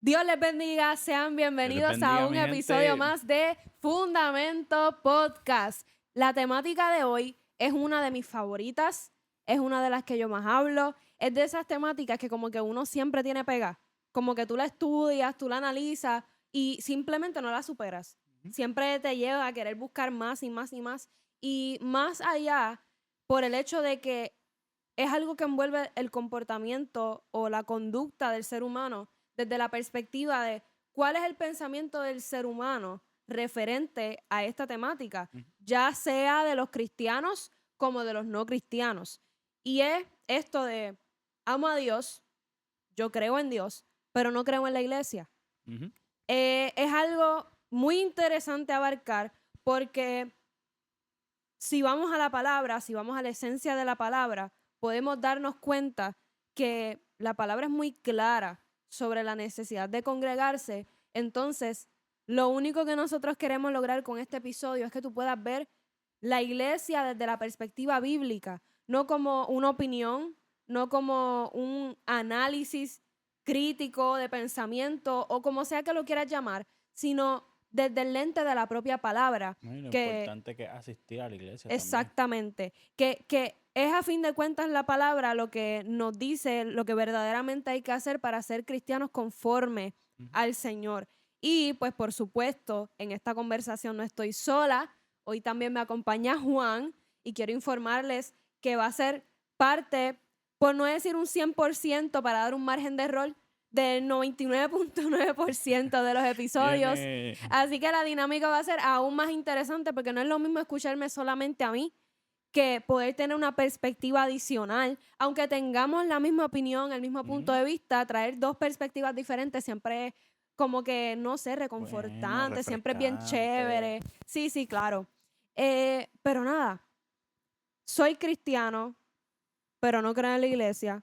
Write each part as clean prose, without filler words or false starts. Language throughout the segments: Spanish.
Dios les bendiga, sean bienvenidos a un mi episodio gente. más de Fundamento Podcast. La temática de hoy es una de mis favoritas, es una de las que yo más hablo, es de esas temáticas que como que uno siempre tiene pega, como que tú la estudias, tú la analizas y simplemente no la superas. Ujú. Siempre te lleva a querer buscar más y más y más. Y más allá, por el hecho de que es algo que envuelve el comportamiento o la conducta del ser humano desde la perspectiva de cuál es el pensamiento del ser humano referente a esta temática, Ujú. ya sea de los cristianos como de los no cristianos. Y es esto de, amo a Dios, yo creo en Dios, pero no creo en la iglesia. Ujú. Es algo muy interesante abarcar porque si vamos a la palabra, si vamos a la esencia de la palabra, podemos darnos cuenta que la palabra es muy clara sobre la necesidad de congregarse. Entonces, lo único que nosotros queremos lograr con este episodio es que tú puedas ver la iglesia desde la perspectiva bíblica, no como una opinión, no como un análisis crítico de pensamiento o como sea que lo quieras llamar, sino desde el lente de la propia palabra, No, y lo que importante que es asistir a la iglesia también. exactamente. Que es a fin de cuentas la palabra lo que nos dice lo que verdaderamente hay que hacer para ser cristianos conforme Ujú. al Señor. Y pues por supuesto, en esta conversación no estoy sola. Hoy también me acompaña Juan y quiero informarles que va a ser parte, por no decir un 100% para dar un margen de error, del 99.9% de los episodios. Viene. Así que la dinámica va a ser aún más interesante porque no es lo mismo escucharme solamente a mí que poder tener una perspectiva adicional. Aunque tengamos la misma opinión, el mismo punto Ujú. de vista, traer dos perspectivas diferentes siempre es como que, no sé, Bueno, reconfortante, siempre es bien refrescante. chévere. Sí, sí, claro. Pero nada, soy cristiano, pero no creo en la iglesia.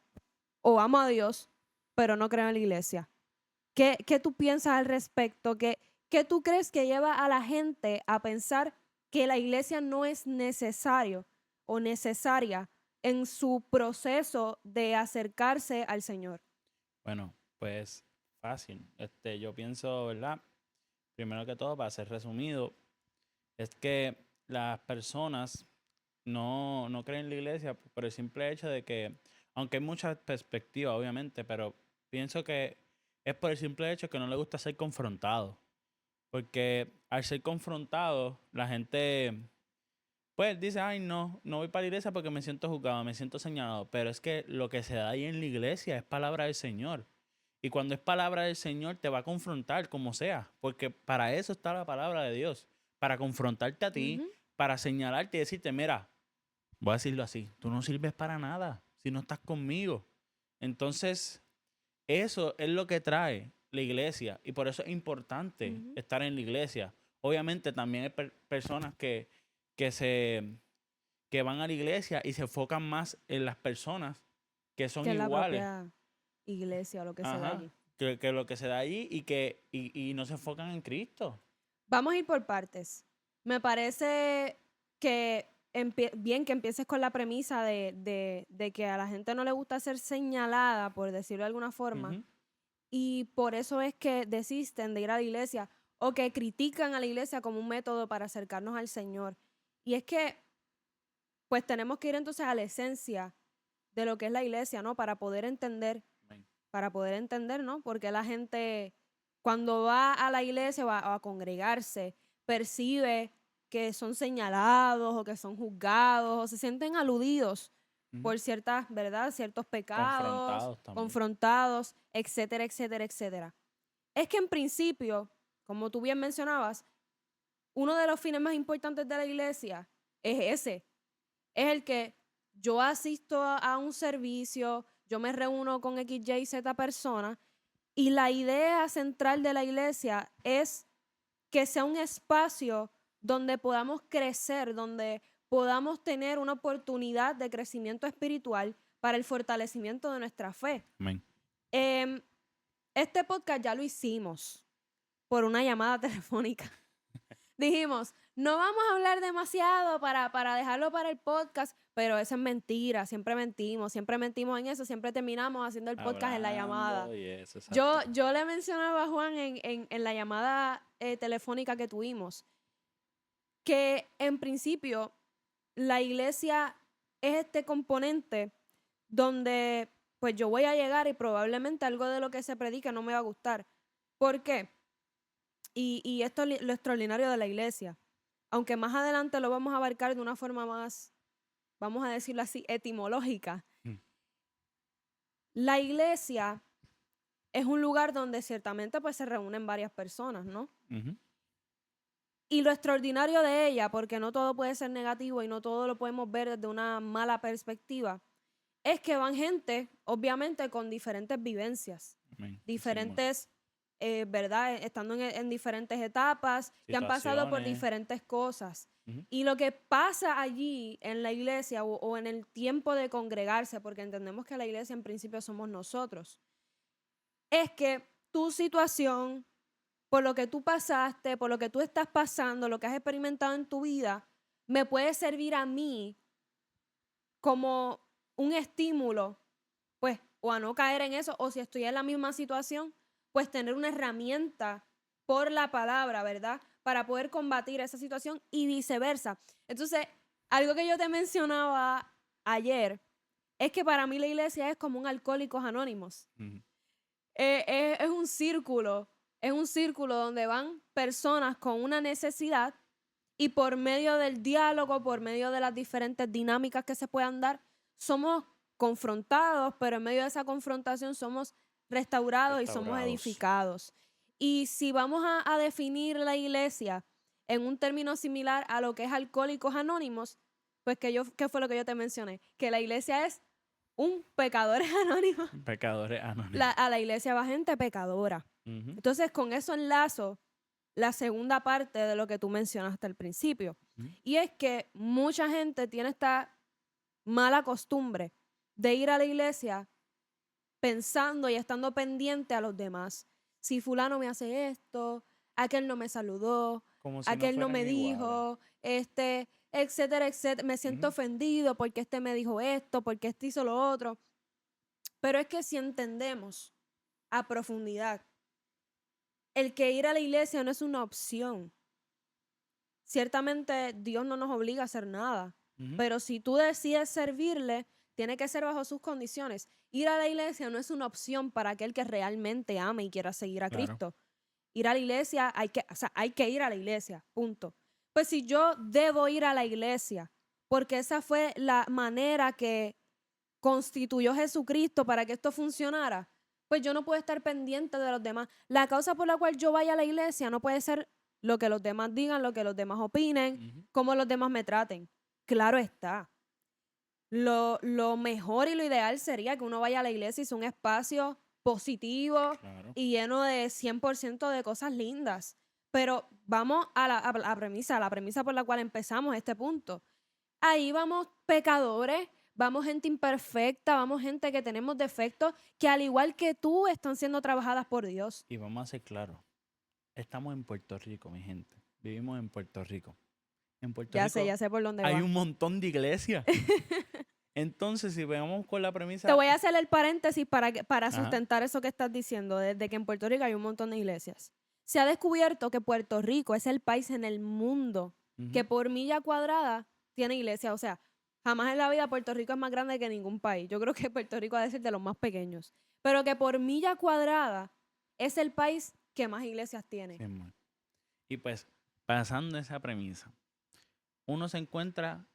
O amo a Dios, pero no creo en la iglesia. ¿Qué tú piensas al respecto? ¿Qué tú crees que lleva a la gente a pensar que la iglesia no es necesario o necesaria en su proceso de acercarse al Señor? Bueno, pues fácil. Yo pienso, ¿verdad? Primero que todo, para ser resumido, es que las personas no creen en la iglesia por el simple hecho de que, aunque hay muchas perspectivas, obviamente, pero pienso que es por el simple hecho que no le gusta ser confrontado. Porque al ser confrontado, la gente pues dice, ay, no voy para la iglesia porque me siento juzgado, me siento señalado. Pero es que lo que se da ahí en la iglesia es palabra del Señor. Y cuando es palabra del Señor, te va a confrontar como sea. Porque para eso está la palabra de Dios. Para confrontarte a ti, Ujú, para señalarte y decirte, mira, voy a decirlo así, tú no sirves para nada si no estás conmigo. Entonces, eso es lo que trae la iglesia. Y por eso es importante ujú. estar en la iglesia. Obviamente también hay personas que se que van a la iglesia y se enfocan más en las personas que son Que es la iguales, propia iglesia o lo que se da ajá, allí. que lo que se da allí y no se enfocan en Cristo. Vamos a ir por partes. Me parece que bien que empieces con la premisa de que a la gente no le gusta ser señalada, por decirlo de alguna forma, Ujú. y por eso es que desisten de ir a la iglesia o que critican a la iglesia como un método para acercarnos al Señor. Y es que, pues tenemos que ir entonces a la esencia de lo que es la iglesia, ¿no? Amén. Para poder entender, ¿no? Porque la gente cuando va a la iglesia o a congregarse percibe que son señalados o que son juzgados o se sienten aludidos Ujú. por ciertas, ¿verdad? Ciertos pecados, Confrontados también. confrontados, etcétera, etcétera, etcétera. Es que en principio, como tú bien mencionabas, uno de los fines más importantes de la iglesia es ese, es el que yo asisto a un servicio, yo me reúno con X, Y, Z personas y la idea central de la iglesia es que sea un espacio donde podamos crecer, donde podamos tener una oportunidad de crecimiento espiritual para el fortalecimiento de nuestra fe. Amén. Em, este podcast ya lo hicimos por una llamada telefónica. dijimos, no vamos a hablar demasiado para dejarlo para el podcast, pero eso es mentira, siempre mentimos en eso, siempre terminamos haciendo el podcast en la llamada. Hablando y eso, Yo exacto. le mencionaba a Juan en la llamada telefónica que tuvimos, que en principio la iglesia es este componente donde pues yo voy a llegar y probablemente algo de lo que se predica no me va a gustar. ¿Por qué? Y esto es lo extraordinario de la iglesia. Aunque más adelante lo vamos a abarcar de una forma más, vamos a decirlo así, etimológica. Mm. La iglesia es un lugar donde ciertamente pues se reúnen varias personas, ¿no? Ujú. Y lo extraordinario de ella, porque no todo puede ser negativo y no todo lo podemos ver desde una mala perspectiva, es que van gente, obviamente, con diferentes vivencias, Amén. Así mismo. diferentes, ¿verdad? Estando en diferentes etapas, que han pasado por Situaciones. diferentes cosas. Ujú. Y lo que pasa allí en la iglesia o en el tiempo de congregarse, porque entendemos que la iglesia en principio somos nosotros, es que tu situación, por lo que tú pasaste, por lo que tú estás pasando, lo que has experimentado en tu vida, me puede servir a mí como un estímulo, pues, o a no caer en eso, o si estoy en la misma situación, pues tener una herramienta por la palabra, ¿verdad? Para poder combatir esa situación y viceversa. Entonces, algo que yo te mencionaba ayer es que para mí la iglesia es como un Alcohólicos Anónimos. Ujú. Es un círculo donde van personas con una necesidad y por medio del diálogo, por medio de las diferentes dinámicas que se puedan dar, somos confrontados, pero en medio de esa confrontación somos restaurados y somos Restaurados. edificados. Y si vamos a definir la iglesia en un término similar a lo que es Alcohólicos Anónimos, pues ¿qué fue lo que yo te mencioné? Que la iglesia es un pecadores anónimos. Pecadores anónimos. A la iglesia va gente pecadora. Ujú. Entonces, con eso enlazo la segunda parte de lo que tú mencionaste al principio. Ujú. Y es que mucha gente tiene esta mala costumbre de ir a la iglesia pensando y estando pendiente a los demás. Si fulano me hace esto, aquel no me saludó, Como si no aquel no me fueran iguales. dijo, etcétera, etcétera. Me siento Ujú. ofendido porque este me dijo esto, porque este hizo lo otro. Pero es que si entendemos a profundidad el que ir a la iglesia no es una opción. Ciertamente Dios no nos obliga a hacer nada, Ujú. pero si tú decides servirle, tiene que ser bajo sus condiciones. Ir a la iglesia no es una opción para aquel que realmente ama y quiera seguir a Claro. Cristo. Ir a la iglesia, hay que ir a la iglesia, punto. Pues si yo debo ir a la iglesia, porque esa fue la manera que constituyó Jesucristo para que esto funcionara, pues yo no puedo estar pendiente de los demás. La causa por la cual yo vaya a la iglesia no puede ser lo que los demás digan, lo que los demás opinen, Ujú. cómo los demás me traten. Claro está. Lo mejor y lo ideal sería que uno vaya a la iglesia y sea un espacio positivo Claro. y lleno de 100% de cosas lindas. Pero vamos a la premisa por la cual empezamos este punto. Ahí vamos pecadores, vamos gente imperfecta, vamos gente que tenemos defectos que al igual que tú están siendo trabajadas por Dios. Y vamos a ser claros. Estamos en Puerto Rico, mi gente. Vivimos en Puerto Rico. En Puerto Rico Ya sé por dónde hay va. un montón de iglesias. Entonces, si vamos con la premisa... Te voy a hacer el paréntesis para Ajá. sustentar eso que estás diciendo, desde que en Puerto Rico hay un montón de iglesias. Se ha descubierto que Puerto Rico es el país en el mundo Ujú. que por milla cuadrada tiene iglesia. O sea, jamás en la vida Puerto Rico es más grande que ningún país. Yo creo que Puerto Rico ha de ser de los más pequeños. Pero que por milla cuadrada es el país que más iglesias tiene. Sí, man. Y pues, pasando esa premisa, uno se encuentra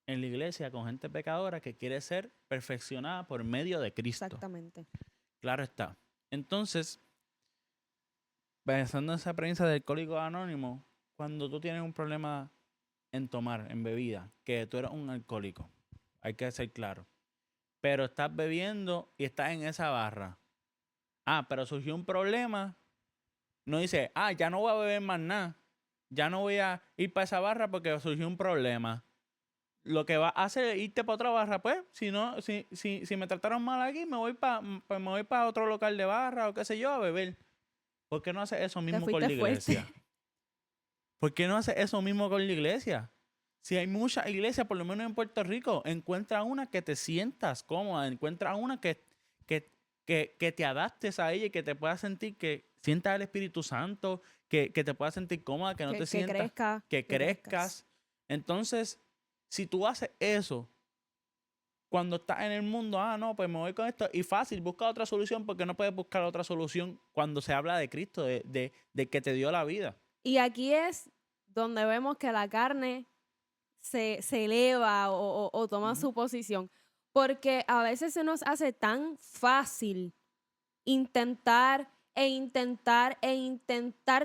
en la iglesia con gente pecadora que quiere ser perfeccionada por medio de Cristo. Exactamente. Claro está. Entonces, pensando en esa premisa del Alcohólico Anónimo, cuando tú tienes un problema en tomar, en bebida, que tú eres un alcohólico, hay que ser claro, pero estás bebiendo y estás en esa barra. Pero surgió un problema, no dice, ya no voy a beber más nada, ya no voy a ir para esa barra porque surgió un problema. Lo que va a hacer es irte para otra barra, pues, si me trataron mal aquí, me voy para otro local de barra o qué sé yo, a beber. ¿Por qué no hace eso mismo con la fuiste fuerte. iglesia? ¿Por qué no hace eso mismo con la iglesia? Si hay muchas iglesias, por lo menos en Puerto Rico, encuentra una que te sientas cómoda, encuentra una que te adaptes a ella y que te puedas sentir, que sientas el Espíritu Santo, que te puedas sentir cómoda, que no te Que sientas, crezca, que que crezcas. crezcas. Entonces, si tú haces eso, cuando estás en el mundo, no, pues me voy con esto, y fácil, busca otra solución, porque no puedes buscar otra solución cuando se habla de Cristo, de que te dio la vida. Y aquí es donde vemos que la carne se eleva o toma su posición. Porque a veces se nos hace tan fácil intentar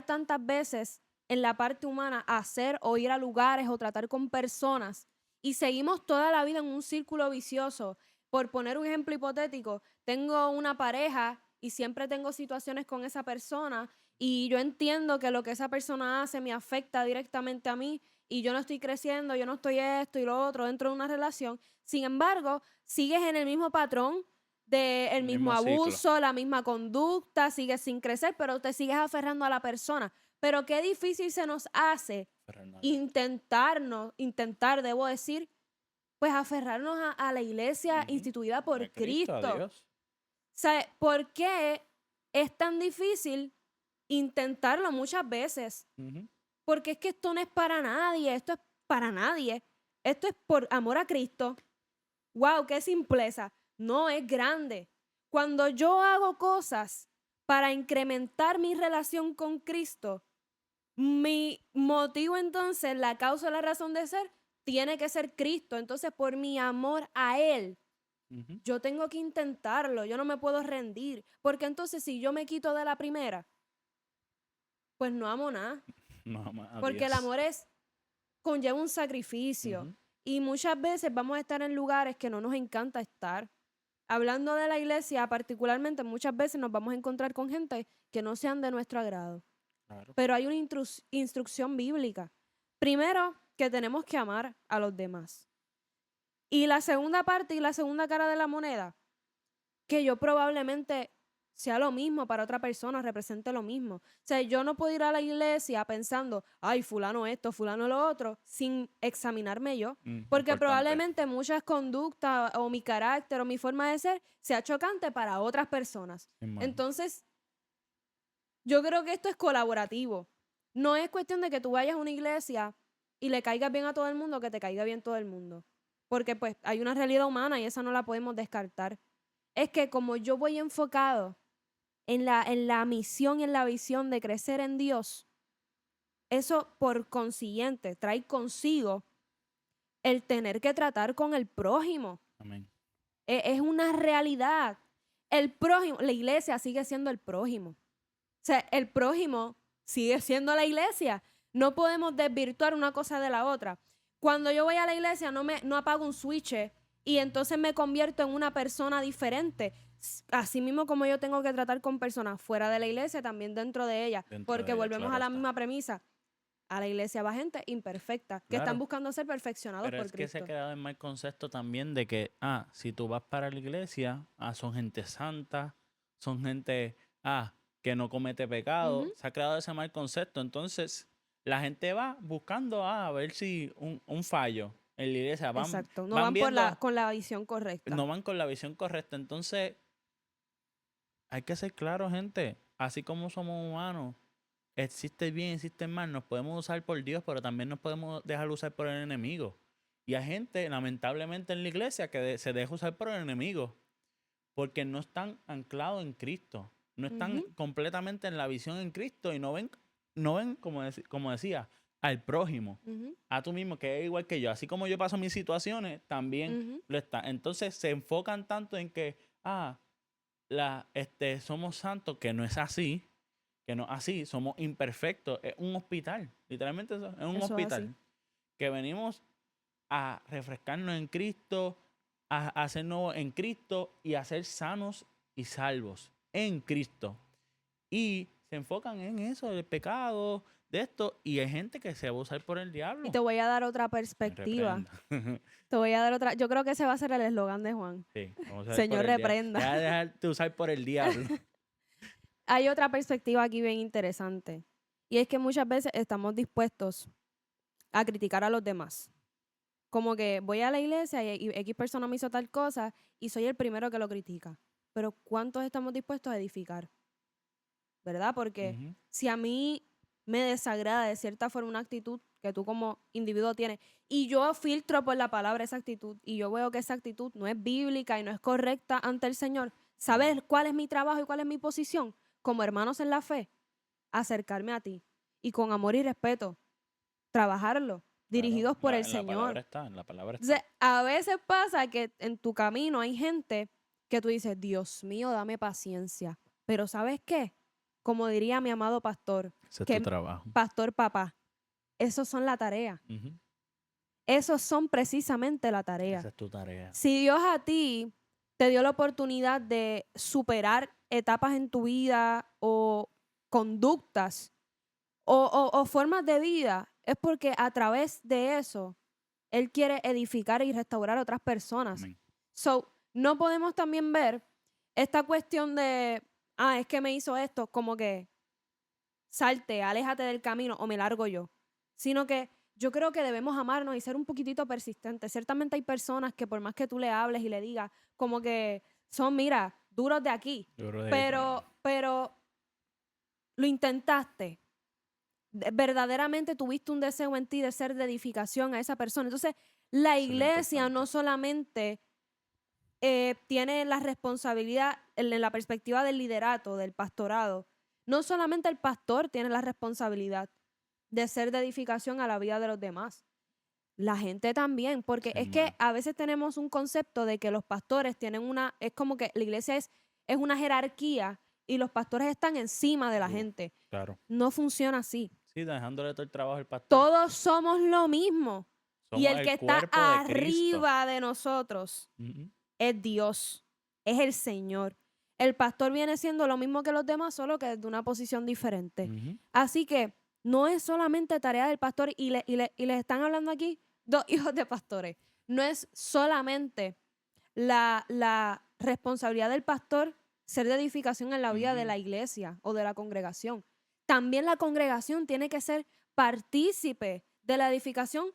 tantas veces en la parte humana hacer o ir a lugares o tratar con personas y seguimos toda la vida en un círculo vicioso. Por poner un ejemplo hipotético, tengo una pareja y siempre tengo situaciones con esa persona y yo entiendo que lo que esa persona hace me afecta directamente a mí y yo no estoy creciendo, yo no estoy esto y lo otro dentro de una relación. Sin embargo, sigues en el mismo patrón del mismo Mismo ciclo. abuso, la misma conducta, sigues sin crecer, pero te sigues aferrando a la persona. Pero qué difícil se nos hace intentar, debo decir, pues aferrarnos a la iglesia instituida por A Cristo, a Cristo. Dios. O sea, ¿por qué es tan difícil intentarlo muchas veces? Porque es que esto no es para nadie, esto es para nadie. Esto es por amor a Cristo. ¡Wow! ¡Qué simpleza! No, es grande. Cuando yo hago cosas para incrementar mi relación con Cristo, mi motivo entonces, la causa, la razón de ser, tiene que ser Cristo. Entonces, por mi amor a Él, yo tengo que intentarlo. Yo no me puedo rendir. Porque entonces, si yo me quito de la primera, pues no amo nada. No, a Porque Dios. el amor conlleva un sacrificio. Y muchas veces vamos a estar en lugares que no nos encanta estar. Hablando de la iglesia, particularmente, muchas veces nos vamos a encontrar con gente que no sean de nuestro agrado. Claro. Pero hay una instrucción bíblica. Primero, que tenemos que amar a los demás. Y la segunda parte y la segunda cara de la moneda, que yo probablemente sea lo mismo para otra persona, represente lo mismo. O sea, yo no puedo ir a la iglesia pensando, ay, fulano esto, fulano lo otro, sin examinarme yo. Porque Importante. probablemente muchas conductas o mi carácter o mi forma de ser sea chocante para otras personas. Entonces, yo creo que esto es colaborativo. No es cuestión de que tú vayas a una iglesia y le caigas bien a todo el mundo, que te caiga bien todo el mundo. Porque pues hay una realidad humana y esa no la podemos descartar. Es que como yo voy enfocado en la misión y en la visión de crecer en Dios, eso por consiguiente trae consigo el tener que tratar con el prójimo. Amén. Es una realidad. El prójimo, la iglesia sigue siendo el prójimo. O sea, el prójimo sigue siendo la iglesia. No podemos desvirtuar una cosa de la otra. Cuando yo voy a la iglesia no apago un switch y entonces me convierto en una persona diferente. Así mismo como yo tengo que tratar con personas fuera de la iglesia, también dentro de ella. Porque volvemos a la misma premisa. A la iglesia va gente imperfecta, que están buscando ser perfeccionados por Cristo. Pero es que se ha quedado en mal concepto también de que, si tú vas para la iglesia, son gente santa, son gente, que no comete pecado. Se ha creado ese mal concepto. Entonces, la gente va buscando a ver si un fallo en la iglesia. Exacto, no van viendo, con la visión correcta. No van con la visión correcta. Entonces, hay que ser claro, gente. Así como somos humanos, existe bien, existe mal. Nos podemos usar por Dios, pero también nos podemos dejar usar por el enemigo. Y hay gente, lamentablemente, en la iglesia que se deja usar por el enemigo porque no están anclados en Cristo. No están completamente en la visión en Cristo y no ven como decía, al prójimo, a tú mismo, que es igual que yo. Así como yo paso mis situaciones, también lo está. Entonces se enfocan tanto en que, somos santos, que no es así, somos imperfectos. Es un hospital, literalmente eso, es un hospital. Que venimos a refrescarnos en Cristo, a hacer nuevos en Cristo y a ser sanos y salvos en Cristo. Y se enfocan en eso, el pecado, de esto, y hay gente que se va a usar por el diablo. Y te voy a dar otra perspectiva. Te voy a dar otra. Yo creo que ese va a ser el eslogan de Juan. Sí, Señor, reprenda. Ya dejarte usar por el diablo. Hay otra perspectiva aquí bien interesante. Y es que muchas veces estamos dispuestos a criticar a los demás. Como que voy a la iglesia y X persona me hizo tal cosa y soy el primero que lo critica. Pero ¿cuántos estamos dispuestos a edificar? ¿Verdad? Porque Ujú. si a mí me desagrada de cierta forma una actitud que tú como individuo tienes y yo filtro por la palabra esa actitud y yo veo que esa actitud no es bíblica y no es correcta ante el Señor, ¿sabes cuál es mi trabajo y cuál es mi posición? Como hermanos en la fe, acercarme a ti y con amor y respeto, trabajarlo, Claro, dirigidos por el en la palabra Señor. está, en la palabra Entonces, está. a veces pasa que en tu camino hay gente que tú dices, Dios mío, dame paciencia. Pero ¿sabes qué? Como diría mi amado pastor, Ese es tu que trabajo. pastor papá, esos son la tarea. Ujú. Esos son precisamente la tarea. Esa es tu tarea. Si Dios a ti te dio la oportunidad de superar etapas en tu vida o conductas o formas de vida, es porque a través de eso Él quiere edificar y restaurar a otras personas. Amén. So, no podemos también ver esta cuestión de, es que me hizo esto, como que salte, aléjate del camino o me largo yo. Sino que yo creo que debemos amarnos y ser un poquitito persistentes. Ciertamente hay personas que por más que tú le hables y le digas, como que son, mira, duros de aquí, Yo creo que pero lo intentaste. Verdaderamente tuviste un deseo en ti de ser de edificación a esa persona. Entonces, la eso es lo iglesia no importante. solamente tiene la responsabilidad en la perspectiva del liderato, del pastorado, no solamente el pastor tiene la responsabilidad de ser de edificación a la vida de los demás. La gente también, porque Sí, es que hermano. a veces tenemos un concepto de que los pastores tienen es como que la iglesia es una jerarquía y los pastores están encima de la gente. Claro. No funciona así. Sí, dejándole todo el trabajo al pastor. Todos somos lo mismo. Y Somos el que el está cuerpo de Cristo. arriba de nosotros Ujú. es Dios, es el Señor. El pastor viene siendo lo mismo que los demás, solo que desde una posición diferente. Ujú. Así que no es solamente tarea del pastor, y les están hablando aquí dos hijos de pastores. No es solamente la responsabilidad del pastor ser de edificación en la vida de Ujú. la iglesia o de la congregación. También la congregación tiene que ser partícipe de la edificación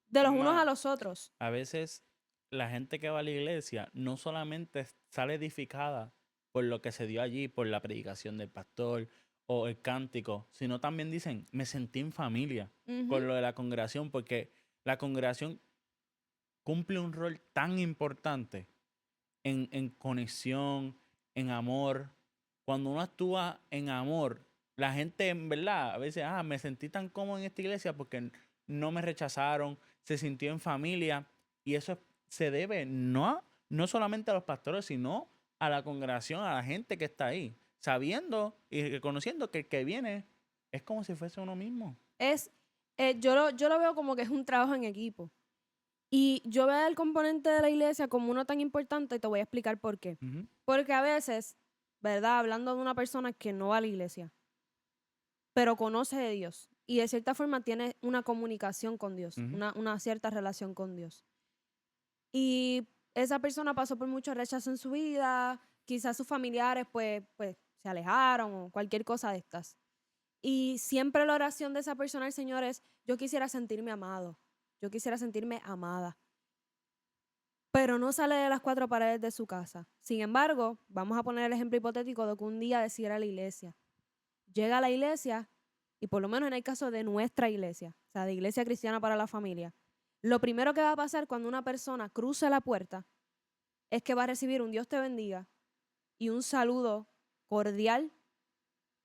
de los Es unos a más, los otros. a veces la gente que va a la iglesia no solamente sale edificada por lo que se dio allí, por la predicación del pastor o el cántico, sino también dicen, me sentí en familia Ujú. con lo de la congregación, porque la congregación cumple un rol tan importante en conexión, en amor. Cuando uno actúa en amor, la gente en verdad a veces, me sentí tan cómodo en esta iglesia porque no me rechazaron, se sintió en familia. Y eso se debe no solamente a los pastores, sino a la congregación, a la gente que está ahí, sabiendo y reconociendo que el que viene es como si fuese uno mismo. Yo lo veo como que es un trabajo en equipo. Y yo veo el componente de la iglesia como uno tan importante y te voy a explicar por qué. Ujú. Porque a veces, ¿verdad? Hablando de una persona que no va a la iglesia, pero conoce de Dios y de cierta forma tiene una comunicación con Dios, Ujú. una cierta relación con Dios. Y esa persona pasó por mucho rechazo en su vida, quizás sus familiares pues se alejaron o cualquier cosa de estas. Y siempre la oración de esa persona al Señor es, yo quisiera sentirme amado, yo quisiera sentirme amada, pero no sale de las cuatro paredes de su casa. Sin embargo, vamos a poner el ejemplo hipotético de que un día decide ir a la iglesia. Llega a la iglesia, y por lo menos en el caso de nuestra iglesia, o sea, de Iglesia Cristiana para la Familia, lo primero que va a pasar cuando una persona cruza la puerta es que va a recibir un Dios te bendiga y un saludo cordial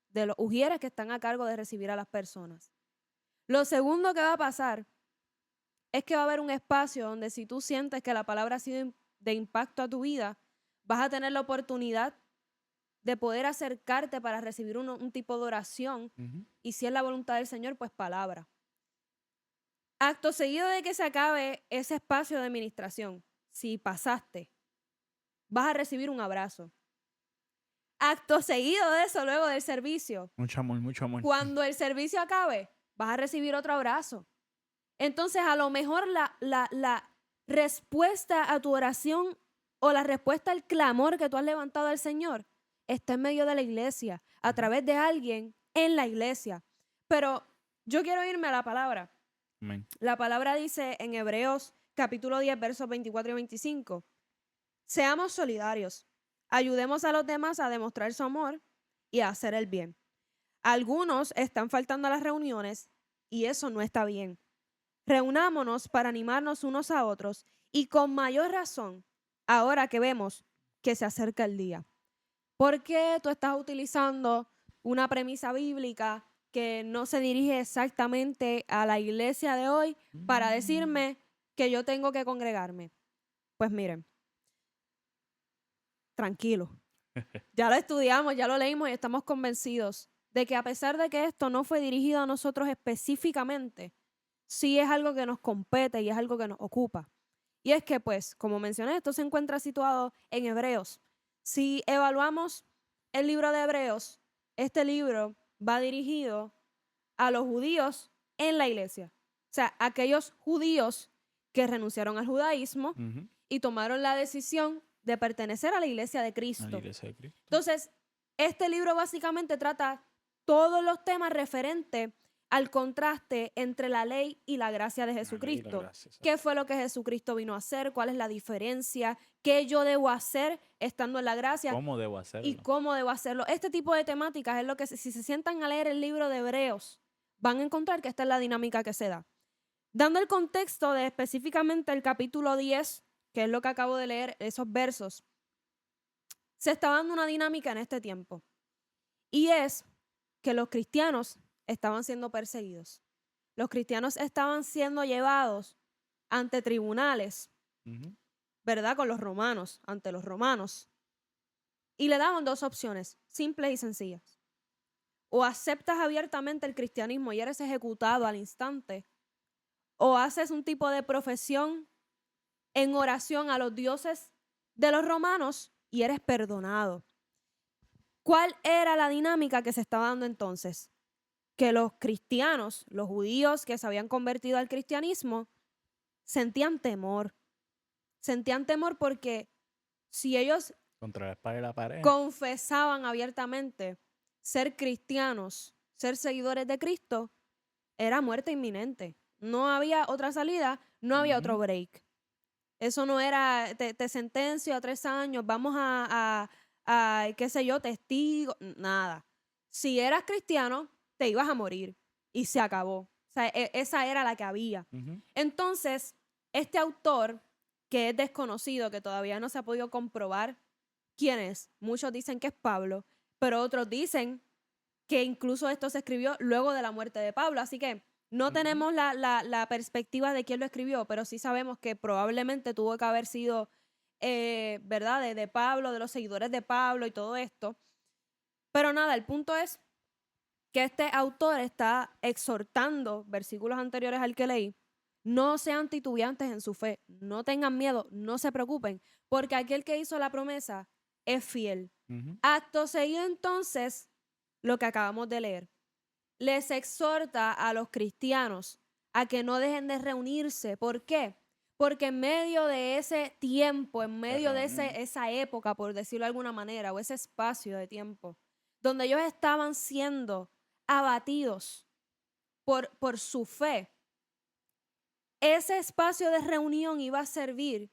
de los ujieres que están a cargo de recibir a las personas. Lo segundo que va a pasar es que va a haber un espacio donde si tú sientes que la palabra ha sido de impacto a tu vida, vas a tener la oportunidad de poder acercarte para recibir un tipo de oración Ujú. y si es la voluntad del Señor, pues palabra. Acto seguido de que se acabe ese espacio de administración, si pasaste, vas a recibir un abrazo. Acto seguido de eso, luego del servicio, Mucho amor, mucho amor. cuando el servicio acabe, vas a recibir otro abrazo. Entonces, a lo mejor la respuesta a tu oración o la respuesta al clamor que tú has levantado al Señor está en medio de la iglesia, a Ujú. través de alguien en la iglesia. Pero yo quiero irme a la palabra. Amén. La palabra dice en Hebreos capítulo 10, versos 24 y 25, seamos solidarios, ayudemos a los demás a demostrar su amor y a hacer el bien. Algunos están faltando a las reuniones y eso no está bien. Reunámonos para animarnos unos a otros y con mayor razón, ahora que vemos que se acerca el día. ¿Por qué tú estás utilizando una premisa bíblica que no se dirige exactamente a la iglesia de hoy para decirme que yo tengo que congregarme? Pues miren, tranquilo. Ya lo estudiamos, ya lo leímos y estamos convencidos de que a pesar de que esto no fue dirigido a nosotros específicamente, sí es algo que nos compete y es algo que nos ocupa. Y es que, pues, como mencioné, esto se encuentra situado en Hebreos. Si evaluamos el libro de Hebreos, este libro va dirigido a los judíos en la iglesia. O sea, aquellos judíos que renunciaron al judaísmo Ujú. y tomaron la decisión de pertenecer a la iglesia de A Cristo. la iglesia de Cristo. Entonces, este libro básicamente trata todos los temas referentes al contraste entre la ley y la gracia de La ley y la Jesucristo. gracia, exacto. ¿Qué fue lo que Jesucristo vino a hacer? ¿Cuál es la diferencia? ¿Qué yo debo hacer estando en la gracia? ¿Cómo debo ¿Y hacerlo? cómo debo hacerlo? Este tipo de temáticas es lo que, si se sientan a leer el libro de Hebreos, van a encontrar que esta es la dinámica que se da. Dando el contexto de específicamente el capítulo 10, que es lo que acabo de leer, esos versos, se está dando una dinámica en este tiempo. Y es que los cristianos estaban siendo perseguidos. Los cristianos estaban siendo llevados ante tribunales, Ujú. ¿verdad? Con los romanos, ante los romanos. Y le daban dos opciones, simples y sencillas. O aceptas abiertamente el cristianismo y eres ejecutado al instante, o haces un tipo de profesión en oración a los dioses de los romanos y eres perdonado. ¿Cuál era la dinámica que se estaba dando entonces? Que los cristianos, los judíos que se habían convertido al cristianismo, sentían temor. Sentían temor porque si ellos Contra la espada y la pared. confesaban abiertamente ser cristianos, ser seguidores de Cristo, era muerte inminente. No había otra salida, no había otro Ujú. break. Eso no era, te sentencio a 3 años, vamos qué sé yo, testigo, nada. Si eras cristiano, te ibas a morir y se acabó. O sea, esa era la que había. Ujú. Entonces, este autor, que es desconocido, que todavía no se ha podido comprobar quién es, muchos dicen que es Pablo, pero otros dicen que incluso esto se escribió luego de la muerte de Pablo, así que no Ujú. tenemos la perspectiva de quién lo escribió, pero sí sabemos que probablemente tuvo que haber sido, ¿verdad? De Pablo, de los seguidores de Pablo y todo esto. Pero nada, el punto es que este autor está exhortando, versículos anteriores al que leí, no sean titubeantes en su fe, no tengan miedo, no se preocupen, porque aquel que hizo la promesa es fiel. Ujú. Acto seguido entonces, lo que acabamos de leer, les exhorta a los cristianos a que no dejen de reunirse. ¿Por qué? Porque en medio de ese tiempo, en medio de reunión. esa época, por decirlo de alguna manera, o ese espacio de tiempo, donde ellos estaban siendo abatidos por su fe, ese espacio de reunión iba a servir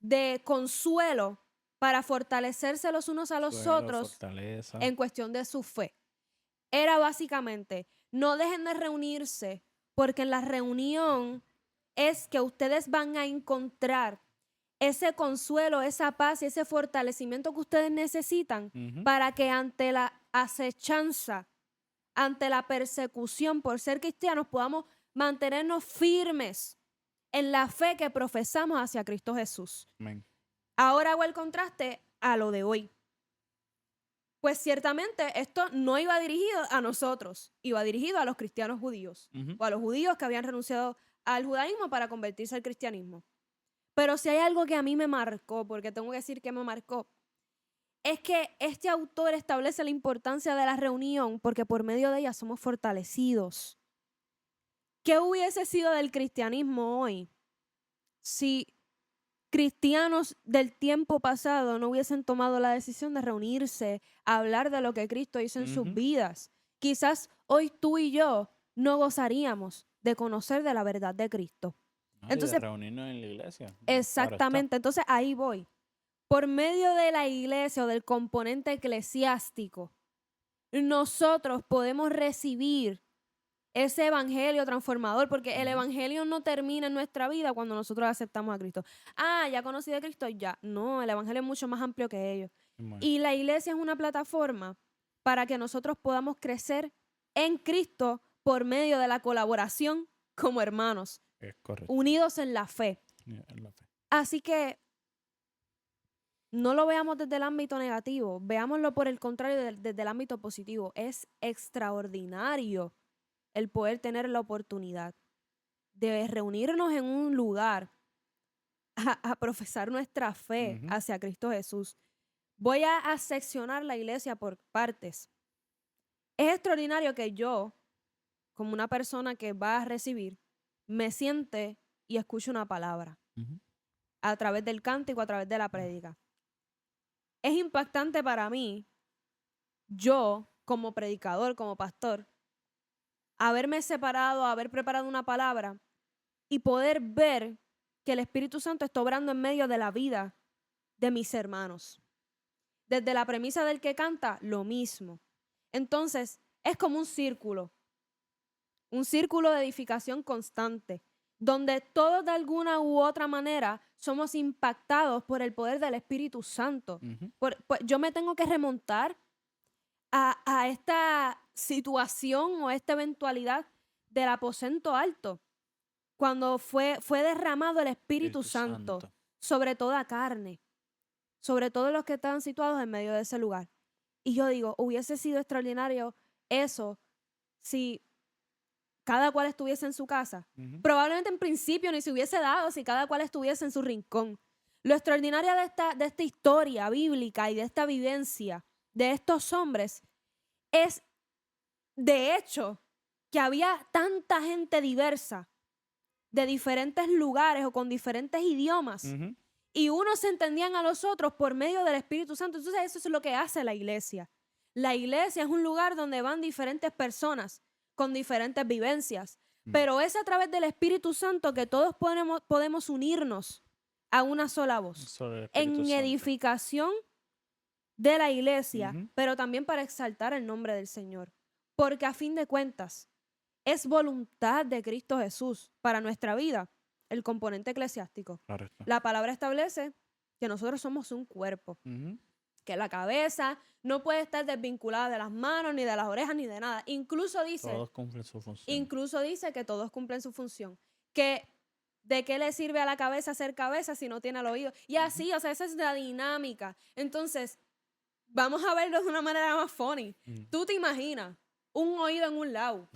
de consuelo para fortalecerse los unos a los Consuelo, otros fortaleza. en cuestión de su fe. Era básicamente, no dejen de reunirse, porque en la reunión es que ustedes van a encontrar ese consuelo, esa paz y ese fortalecimiento que ustedes necesitan Ujú. para que ante la acechanza, ante la persecución por ser cristianos, podamos mantenernos firmes en la fe que profesamos hacia Cristo Jesús. Amén. Ahora hago el contraste a lo de hoy. Pues ciertamente esto no iba dirigido a nosotros, iba dirigido a los cristianos judíos Ujú. o a los judíos que habían renunciado al judaísmo para convertirse al cristianismo. Pero si hay algo que a mí me marcó, porque tengo que decir que me marcó, es que este autor establece la importancia de la reunión porque por medio de ella somos fortalecidos. ¿Qué hubiese sido del cristianismo hoy si cristianos del tiempo pasado no hubiesen tomado la decisión de reunirse, a hablar de lo que Cristo hizo en sus Ujú. vidas? quizás hoy tú y yo no gozaríamos de conocer de la verdad de Cristo. ¿no? Y Entonces, de reunirnos en la iglesia. Claro está. exactamente, entonces ahí voy. Por medio de la iglesia o del componente eclesiástico, nosotros podemos recibir ese evangelio transformador, porque el Ujú. evangelio no termina en nuestra vida cuando nosotros aceptamos a Cristo. Ah, ya conocí de Cristo, ya. No, el evangelio es mucho más amplio que ello. Bueno, Y la iglesia es una plataforma para que nosotros podamos crecer en Cristo por medio de la colaboración como hermanos, es correcto. unidos en la fe. En la fe. Así que no lo veamos desde el ámbito negativo, veámoslo por el contrario desde el ámbito positivo. Es extraordinario el poder tener la oportunidad de reunirnos en un lugar a profesar nuestra fe Ujú. hacia Cristo Jesús. Voy a seccionar la iglesia por partes. Es extraordinario que yo, como una persona que va a recibir, me siente y escuche una palabra Ujú. a través del cántico, a través de la prédica. Es impactante para mí, yo como predicador, como pastor, haberme separado, haber preparado una palabra y poder ver que el Espíritu Santo está obrando en medio de la vida de mis hermanos. Desde la premisa del que canta, lo mismo. Entonces, es como un círculo de edificación constante, donde todos de alguna u otra manera somos impactados por el poder del Espíritu Santo. Ujú. Yo me tengo que remontar a esta situación o esta eventualidad del aposento alto, cuando fue derramado el Espíritu Santo sobre toda carne, sobre todos los que estaban situados en medio de ese lugar. Y yo digo, hubiese sido extraordinario eso si cada cual estuviese en su casa. Ujú. Probablemente en principio ni se hubiese dado si cada cual estuviese en su rincón. Lo extraordinario de esta historia bíblica y de esta vivencia de estos hombres es, de hecho, que había tanta gente diversa de diferentes lugares o con diferentes idiomas, Ujú. y unos se entendían a los otros por medio del Espíritu Santo. Entonces eso es lo que hace la iglesia. La iglesia es un lugar donde van diferentes personas con diferentes vivencias, pero es a través del Espíritu Santo que todos podemos unirnos a una sola voz Sobre el Espíritu en Santo. edificación de la iglesia, Ujú. pero también para exaltar el nombre del Señor. Porque a fin de cuentas, es voluntad de Cristo Jesús para nuestra vida el componente eclesiástico. Claro está. La palabra establece que nosotros somos un cuerpo, Ujú. que la cabeza no puede estar desvinculada de las manos, ni de las orejas, ni de nada. Incluso dice Todos cumplen su función. que todos cumplen su función. Que ¿de qué le sirve a la cabeza ser cabeza si no tiene el oído? Y así, o sea, esa es la dinámica. Entonces, vamos a verlo de una manera más funny. Mm. Tú te imaginas un oído en un lado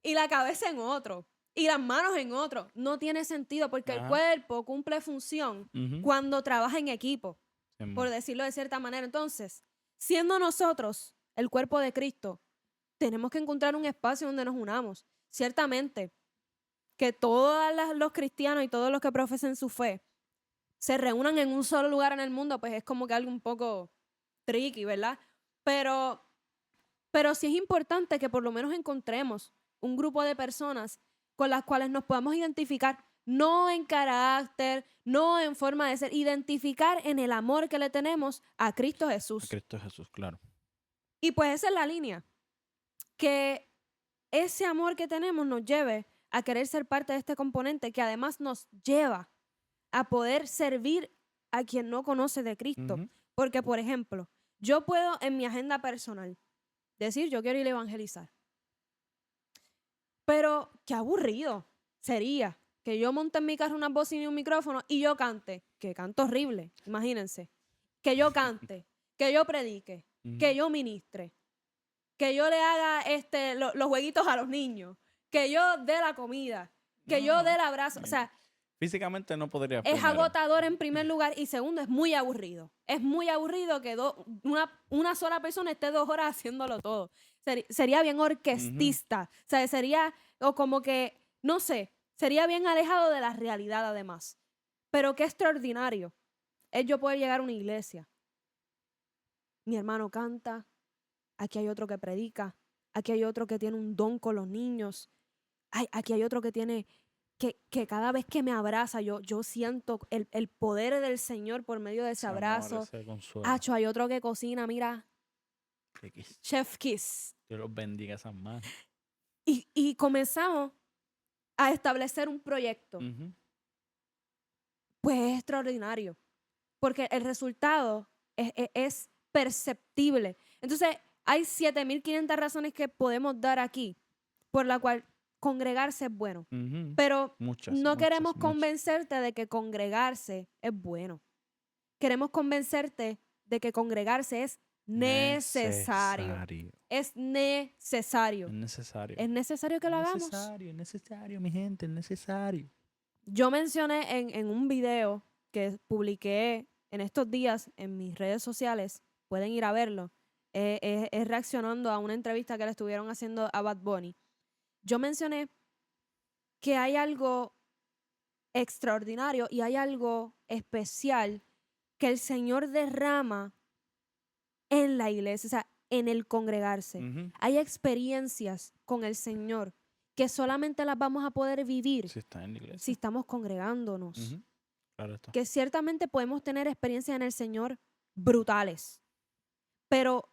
y la cabeza en otro y las manos en otro. No tiene sentido porque el Ajá. cuerpo cumple función Ujú. cuando trabaja en equipo, Simón. por decirlo de cierta manera. Entonces, siendo nosotros el cuerpo de Cristo, tenemos que encontrar un espacio donde nos unamos. Ciertamente, que todos los cristianos y todos los que profesen su fe se reúnan en un solo lugar en el mundo, pues es como que algo un poco tricky, ¿verdad? Pero sí es importante que por lo menos encontremos un grupo de personas con las cuales nos podamos identificar, no en carácter, no en forma de ser, identificar en el amor que le tenemos a Cristo A Jesús. Cristo Jesús, claro. Y pues esa es la línea, que ese amor que tenemos nos lleve a querer ser parte de este componente que además nos lleva a poder servir a quien no conoce de Cristo. Ujú. Porque, por ejemplo, yo puedo en mi agenda personal decir, yo quiero ir a evangelizar. Pero qué aburrido sería que yo monte en mi carro una bocina y un micrófono y yo cante, que canto horrible, imagínense, que yo cante, que yo predique, que yo ministre, que yo le haga los jueguitos a los niños, que yo dé la comida, que yo dé el abrazo. O sea, Físicamente no podría. es agotador en primer lugar y segundo, es muy aburrido. Es muy aburrido que una sola persona esté 2 horas haciéndolo todo. Sería bien orquestista. O sea, sería o como que, no sé, sería bien alejado de la realidad además. Pero qué extraordinario es yo poder llegar a una iglesia. Mi hermano canta, aquí hay otro que predica, aquí hay otro que tiene un don con los niños, ay, aquí hay otro que tiene, que cada vez que me abraza yo siento el poder del Señor por medio de ese Ese amor, abrazo. ese consuelo. Acho, hay otro que cocina, mira, Riquísimo. Chef Kiss. Dios los bendiga esas manos. Y comenzamos a establecer un proyecto. Ujú. Pues es extraordinario, porque el resultado es perceptible. Entonces, hay 7.500 razones que podemos dar aquí por la cual congregarse es bueno. Ujú. Pero Muchas, no muchas, queremos muchas. convencerte de que congregarse es bueno. Queremos convencerte de que congregarse es necesario. Es necesario. Es necesario. Es necesario que lo hagamos. Es necesario, mi gente, es necesario. Yo mencioné en un video que publiqué en estos días en mis redes sociales, pueden ir a verlo, es reaccionando a una entrevista que le estuvieron haciendo a Bad Bunny. Yo mencioné que hay algo extraordinario y hay algo especial que el Señor derrama en la iglesia, o sea, en el congregarse. Ujú. Hay experiencias con el Señor que solamente las vamos a poder vivir Si está en la iglesia. si estamos congregándonos. Ujú. Claro está. Que ciertamente podemos tener experiencias en el Señor brutales, pero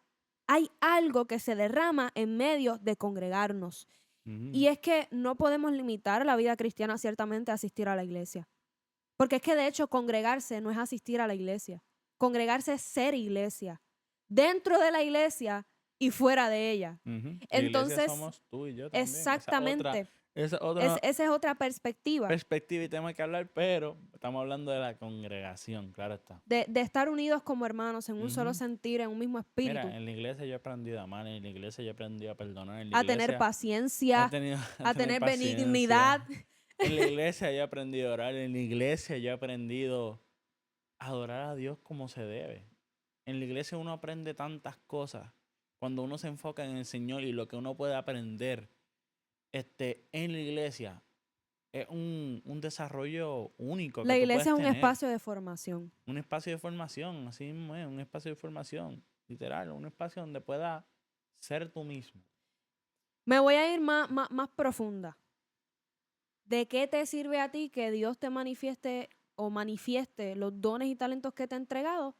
hay algo que se derrama en medio de congregarnos. Ujú. Y es que no podemos limitar la vida cristiana ciertamente a asistir a la iglesia. Porque es que de hecho congregarse no es asistir a la iglesia. Congregarse es ser iglesia. Dentro de la iglesia y fuera de ella. Ujú. La iglesia Entonces, somos tú y yo también. exactamente. Esa otra Esa es otra perspectiva. perspectiva y tema que hablar, pero estamos hablando de la congregación, claro está. De estar unidos como hermanos en un solo Ujú. sentir, en un mismo espíritu. Mira, en la iglesia yo he aprendido a amar, en la iglesia yo he aprendido a perdonar, en la A tener iglesia paciencia, a tener paciencia. benignidad. En la iglesia yo he aprendido a orar, en la iglesia yo he aprendido a adorar a Dios como se debe. En la iglesia uno aprende tantas cosas cuando uno se enfoca en el Señor y lo que uno puede aprender en la iglesia es un desarrollo único que La tú iglesia es puedes un tener. espacio de formación. Un espacio de formación, así mismo es, un espacio de formación, literal, un espacio donde puedas ser tú mismo. Me voy a ir más profunda. ¿De qué te sirve a ti que Dios te manifieste o manifieste los dones y talentos que te ha entregado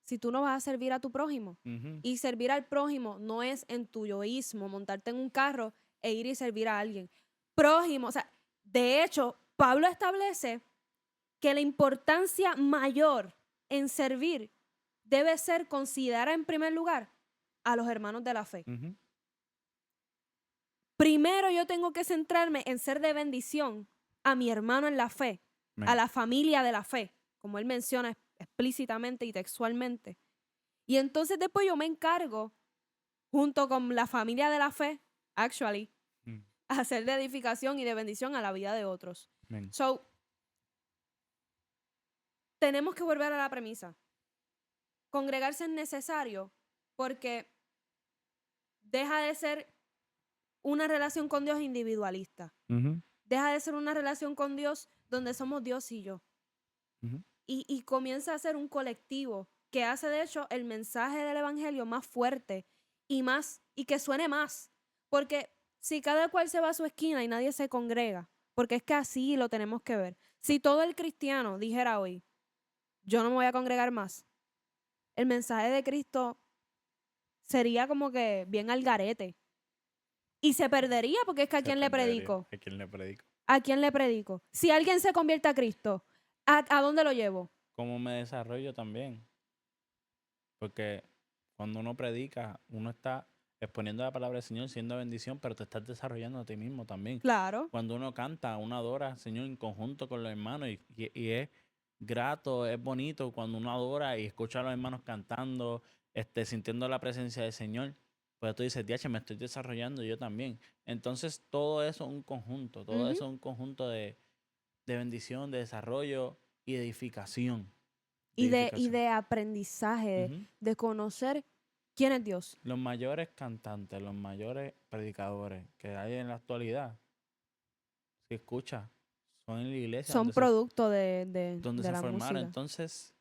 si tú no vas a servir a tu prójimo? Ujú. Y servir al prójimo no es en tu yoísmo, montarte en un carro e ir y servir a alguien. Prójimo, o sea, de hecho, Pablo establece que la importancia mayor en servir debe ser considerar en primer lugar a los hermanos de la fe. Ujú. Primero yo tengo que centrarme en ser de bendición a mi hermano en la fe, a Amén. la familia de la fe, como él menciona explícitamente y textualmente. Y entonces después yo me encargo, junto con la familia de la fe, actually, Mm. a hacer de edificación y de bendición a la vida de otros. Amén. So, tenemos que volver a la premisa. Congregarse es necesario porque deja de ser una relación con Dios individualista. Ujú. Deja de ser una relación con Dios donde somos Dios y yo. Ujú. Y comienza a ser un colectivo que hace de hecho el mensaje del evangelio más fuerte y que suene más. Porque si cada cual se va a su esquina y nadie se congrega, porque es que así lo tenemos que ver. Si todo el cristiano dijera hoy, yo no me voy a congregar más, el mensaje de Cristo sería como que bien al garete. Y se perdería porque es que ¿a quién le predico? ¿A quién le predico? ¿A quién le predico? Si alguien se convierte a Cristo, ¿a dónde lo llevo? ¿Cómo me desarrollo también? Porque cuando uno predica, uno está exponiendo la palabra del Señor, siendo bendición, pero te estás desarrollando a ti mismo también. Claro. Cuando uno canta, uno adora al Señor en conjunto con los hermanos y es grato, es bonito cuando uno adora y escucha a los hermanos cantando, sintiendo la presencia del Señor. Pues tú dices, diache, me estoy desarrollando yo también. Entonces todo eso es un conjunto, todo Ujú. eso es un conjunto de bendición, de desarrollo y de edificación. Y de aprendizaje, Ujú. de conocer quién es Dios. Los mayores cantantes, los mayores predicadores que hay en la actualidad, si escucha, son en la iglesia Son producto de donde se la formaron. música. Entonces,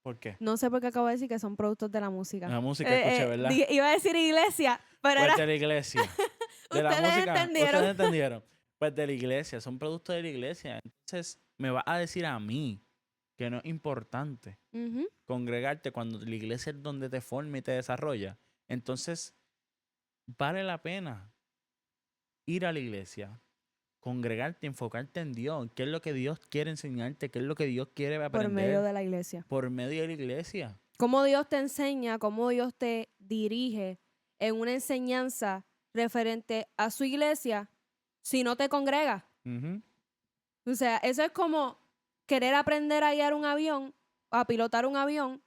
¿Por qué? No sé por qué acabo de decir que son productos de la música. La música, escuché, ¿verdad? Iba a decir iglesia, pero Pues era... de la iglesia. De la Ustedes música, entendieron. ustedes entendieron. Pues de la iglesia, son productos de la iglesia. Entonces, me va a decir a mí que no es importante Ujú. congregarte cuando la iglesia es donde te forma y te desarrolla. Entonces, vale la pena ir a la iglesia, congregarte, enfocarte en Dios, qué es lo que Dios quiere enseñarte, qué es lo que Dios quiere Por medio aprender de la iglesia. por medio de la iglesia. Cómo Dios te enseña, cómo Dios te dirige en una enseñanza referente a su iglesia si no te congregas. Ujú, O sea, eso es como querer aprender a guiar un avión, a pilotar un avión,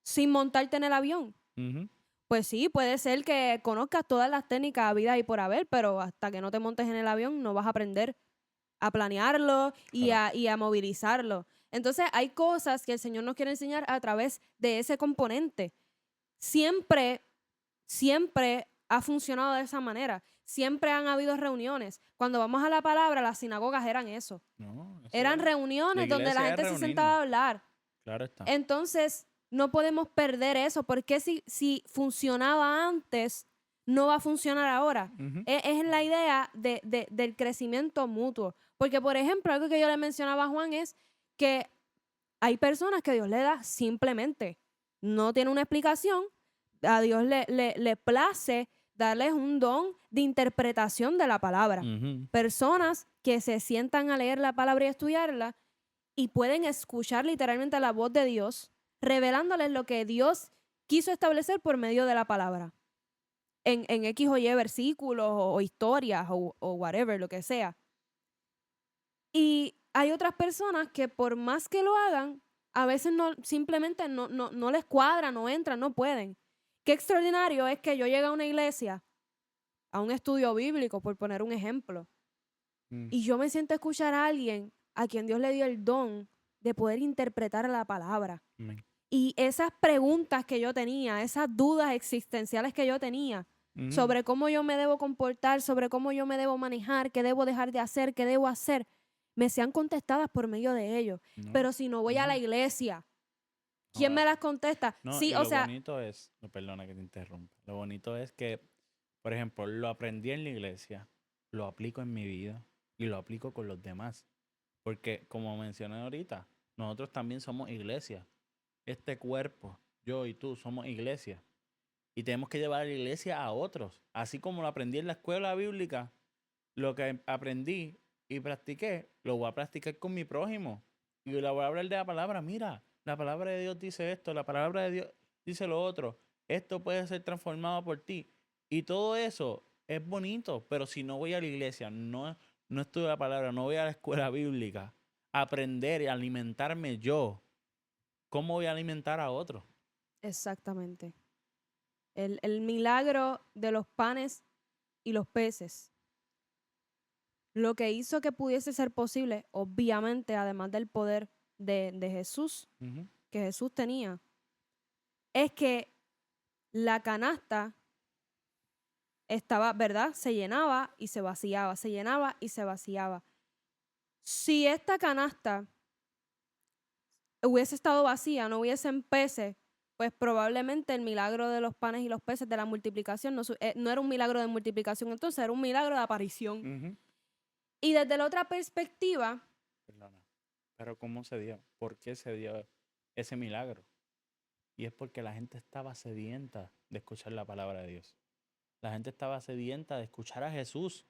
sin montarte en el avión. ujú. Pues sí, puede ser que conozcas todas las técnicas habidas y por haber, pero hasta que no te montes en el avión no vas a aprender a planearlo Claro. y a movilizarlo. Entonces hay cosas que el Señor nos quiere enseñar a través de ese componente. Siempre, siempre ha funcionado de esa manera. Siempre han habido reuniones. Cuando vamos a la palabra, las sinagogas eran eso. No, eso Eran es. La reuniones donde la iglesia es gente se reunirnos. sentaba a hablar. Claro está. Entonces, no podemos perder eso, porque si funcionaba antes, no va a funcionar ahora. Ujú, Es la idea del crecimiento mutuo. Porque, por ejemplo, algo que yo le mencionaba a Juan es que hay personas que Dios le da simplemente. No tiene una explicación. A Dios le place darles un don de interpretación de la palabra. ujú. Personas que se sientan a leer la palabra y estudiarla y pueden escuchar literalmente la voz de Dios, revelándoles lo que Dios quiso establecer por medio de la palabra. En X o Y versículos o historias o whatever, lo que sea. Y hay otras personas que por más que lo hagan, a veces no, simplemente no les cuadra, no entran, no pueden. Qué extraordinario es que yo llegue a una iglesia, a un estudio bíblico, por poner un ejemplo, Mm, y yo me siento a escuchar a alguien a quien Dios le dio el don de poder interpretar la palabra. amén. Y esas preguntas que yo tenía, esas dudas existenciales que yo tenía Ujú. sobre cómo yo me debo comportar, sobre cómo yo me debo manejar, qué debo dejar de hacer, qué debo hacer, me sean contestadas por medio de ellos. No, Pero si no voy a la ujú. iglesia, No ¿quién va. me las contesta? No, Sí, y o lo sea, bonito es, no, perdona que te interrumpa, lo bonito es que, por ejemplo, lo aprendí en la iglesia, lo aplico en mi vida y lo aplico con los demás. Porque, como mencioné ahorita, nosotros también somos iglesia. Este cuerpo, yo y tú, somos iglesia. Y tenemos que llevar a la iglesia a otros. Así como lo aprendí en la escuela bíblica, lo que aprendí y practiqué, lo voy a practicar con mi prójimo. Y le voy a hablar de la palabra. Mira, la palabra de Dios dice esto, la palabra de Dios dice lo otro. Esto puede ser transformado por ti. Y todo eso es bonito, pero si no voy a la iglesia, no estudio la palabra, no voy a la escuela bíblica, a aprender y alimentarme yo, ¿cómo voy a alimentar a otros? exactamente. El milagro de los panes y los peces. Lo que hizo que pudiese ser posible, obviamente, además del poder de Jesús, Ujú, que Jesús tenía, es que la canasta estaba, ¿verdad? Se llenaba y se vaciaba, se llenaba y se vaciaba. Si esta canasta hubiese estado vacía, no hubiesen peces, pues probablemente el milagro de los panes y los peces de la multiplicación no era un milagro de multiplicación, entonces era un milagro de aparición. ujú. Y desde la otra perspectiva, Perdona. Pero ¿cómo se dio? ¿Por qué se dio ese milagro? Y es porque la gente estaba sedienta de escuchar la palabra de Dios. La gente estaba sedienta de escuchar a Jesús.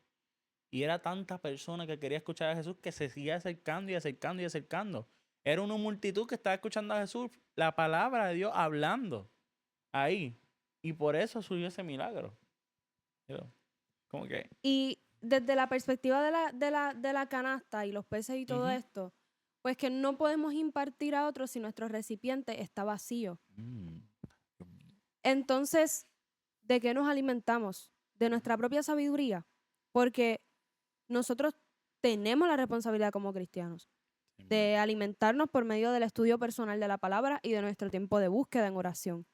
Y era tanta persona que quería escuchar a Jesús que se seguía acercando y acercando y acercando. Era una multitud que estaba escuchando a Jesús, la palabra de Dios hablando ahí. Y por eso surgió ese milagro. Pero, como que, y desde la perspectiva de la canasta y los peces y todo ujú. esto, pues que no podemos impartir a otros si nuestro recipiente está vacío. Mm, Dios mío. Entonces, ¿de qué nos alimentamos? De nuestra propia sabiduría. Porque nosotros tenemos la responsabilidad como cristianos Sí, de alimentarnos por medio del estudio personal de la palabra y de nuestro tiempo de búsqueda en oración.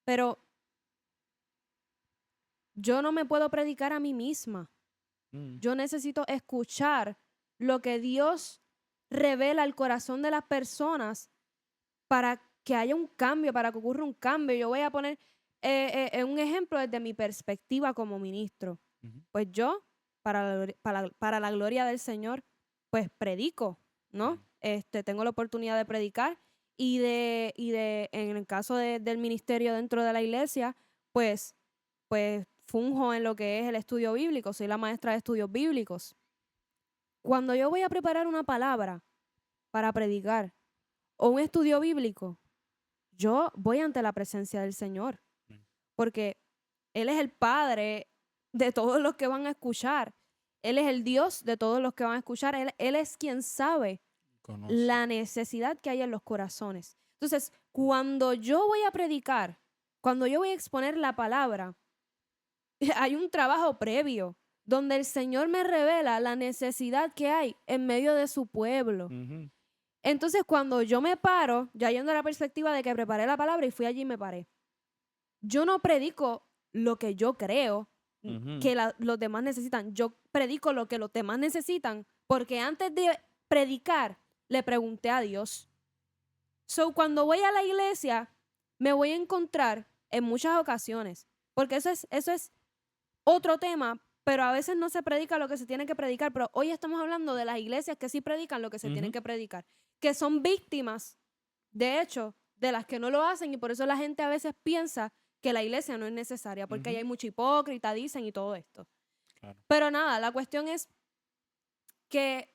Pero yo no me puedo predicar a mí misma. mm, Yo necesito escuchar lo que Dios revela al corazón de las personas para que haya un cambio, para que ocurra un cambio. Yo voy a poner un ejemplo desde mi perspectiva como ministro. Ujú. Pues yo, para la gloria del Señor, pues predico, ¿no? Tengo la oportunidad de predicar en el caso del ministerio dentro de la iglesia, pues funjo en lo que es el estudio bíblico, soy la maestra de estudios bíblicos. Cuando yo voy a preparar una palabra para predicar o un estudio bíblico, yo voy ante la presencia del Señor, porque Él es el Padre de todos los que van a escuchar. Él es el Dios de todos los que van a escuchar. Él es quien sabe Conoce. la necesidad que hay en los corazones. Entonces, cuando yo voy a predicar, cuando yo voy a exponer la palabra, hay un trabajo previo donde el Señor me revela la necesidad que hay en medio de su pueblo. Ujú. Entonces, cuando yo me paro, ya yendo a la perspectiva de que preparé la palabra y fui allí y me paré, yo no predico lo que yo creo Ujú. que los demás necesitan. Yo predico lo que los demás necesitan, porque antes de predicar, le pregunté a Dios. So, cuando voy a la iglesia, me voy a encontrar en muchas ocasiones, porque eso es otro tema, pero a veces no se predica lo que se tiene que predicar. Pero hoy estamos hablando de las iglesias que sí predican lo que se tienen Ujú. que predicar, que son víctimas, de hecho, de las que no lo hacen, y por eso la gente a veces piensa que la iglesia no es necesaria, porque ahí Ujú. hay mucho hipócrita, dicen, y todo esto. Claro. Pero nada, la cuestión es que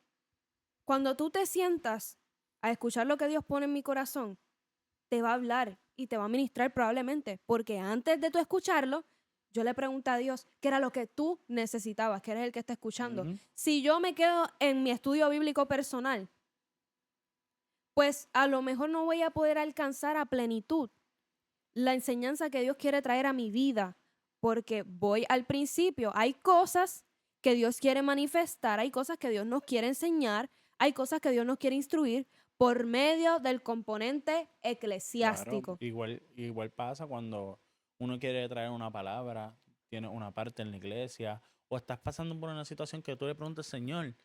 cuando tú te sientas a escuchar lo que Dios pone en mi corazón, te va a hablar y te va a ministrar probablemente, porque antes de tú escucharlo, yo le pregunté a Dios qué era lo que tú necesitabas, que eres el que está escuchando. Ujú. Si yo me quedo en mi estudio bíblico personal, pues a lo mejor no voy a poder alcanzar a plenitud la enseñanza que Dios quiere traer a mi vida, porque voy al principio. Hay cosas que Dios quiere manifestar, hay cosas que Dios nos quiere enseñar, hay cosas que Dios nos quiere instruir por medio del componente Claro. eclesiástico. Igual pasa cuando uno quiere traer una palabra, tiene una parte en la iglesia, o estás pasando por una situación que tú le preguntas, Señor,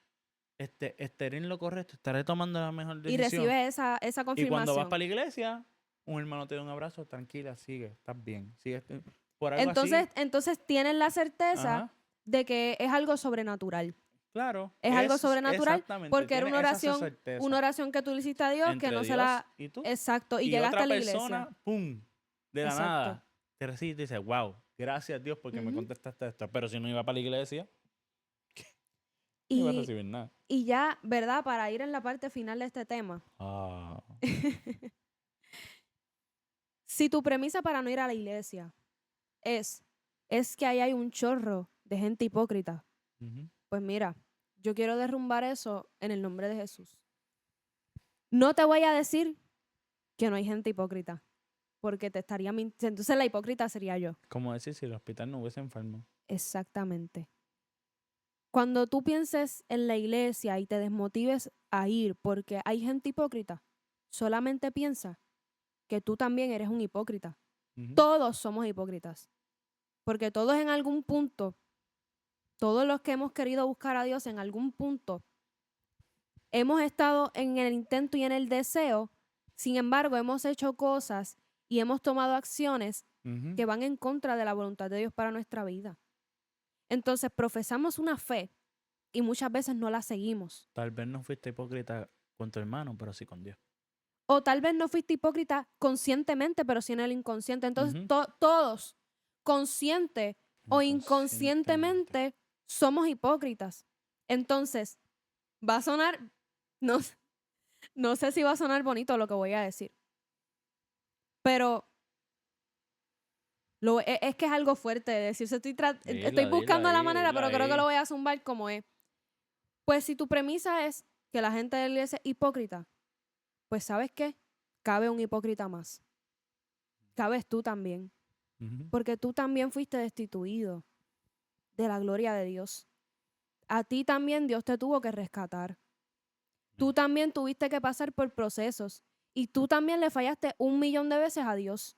¿estaré en lo correcto? ¿Estaré tomando la mejor Y decisión? recibe esa Y cuando vas confirmación. para la iglesia, un hermano te da un abrazo, tranquila, sigue, estás bien. Sigue por algo así. Entonces tienes la certeza Ajá, de que es algo sobrenatural. claro. Es algo Es sobrenatural exactamente, porque era tienes esa una certeza oración que tú le hiciste a Dios que entre no se Dios la... y tú. Exacto, y Y llegaste otra a la iglesia. persona, ¡pum! De la Exacto. nada, te recibe y te dice, wow, gracias Dios porque me Ujú. contestaste esto. Pero si no iba para la iglesia, no iba a Y, recibir nada. y ya, ¿verdad? Para ir en la parte final de este tema. Ah. Si tu premisa para no ir a la iglesia es que ahí hay un chorro de gente hipócrita, Ujú. pues mira, yo quiero derrumbar eso en el nombre de Jesús. No te voy a decir que no hay gente hipócrita, porque te estaría mintiendo. Entonces la hipócrita sería yo. Como decir si el hospital no hubiese enfermo. Exactamente. Cuando tú pienses en la iglesia y te desmotives a ir porque hay gente hipócrita, solamente piensa que tú también eres un hipócrita. Ujú. Todos somos hipócritas, porque todos en algún punto, todos los que hemos querido buscar a Dios en algún punto, hemos estado en el intento y en el deseo, sin embargo, hemos hecho cosas y hemos tomado acciones Ujú. que van en contra de la voluntad de Dios para nuestra vida. Entonces, profesamos una fe y muchas veces no la seguimos. Tal vez no fuiste hipócrita con tu hermano, pero sí con Dios. O tal vez no fuiste hipócrita conscientemente, pero sí en el inconsciente. Entonces, Ujú. todos, consciente o Inconscientemente. inconscientemente, somos hipócritas. Entonces, va a sonar, no, no sé si va a sonar bonito lo que voy a decir, pero es que es algo fuerte de decirse. Estoy Dila, buscando dila la ahí, manera, dila pero creo que lo ahí. voy a zumbar como es. Pues si tu premisa es que la gente de la iglesia es hipócrita, pues ¿sabes qué? Cabe un hipócrita más. Cabes tú también. Ujú. Porque tú también fuiste destituido de la gloria de Dios. A ti también Dios te tuvo que rescatar. Tú también tuviste que pasar por procesos. Y tú también le fallaste 1.000.000 de veces a Dios.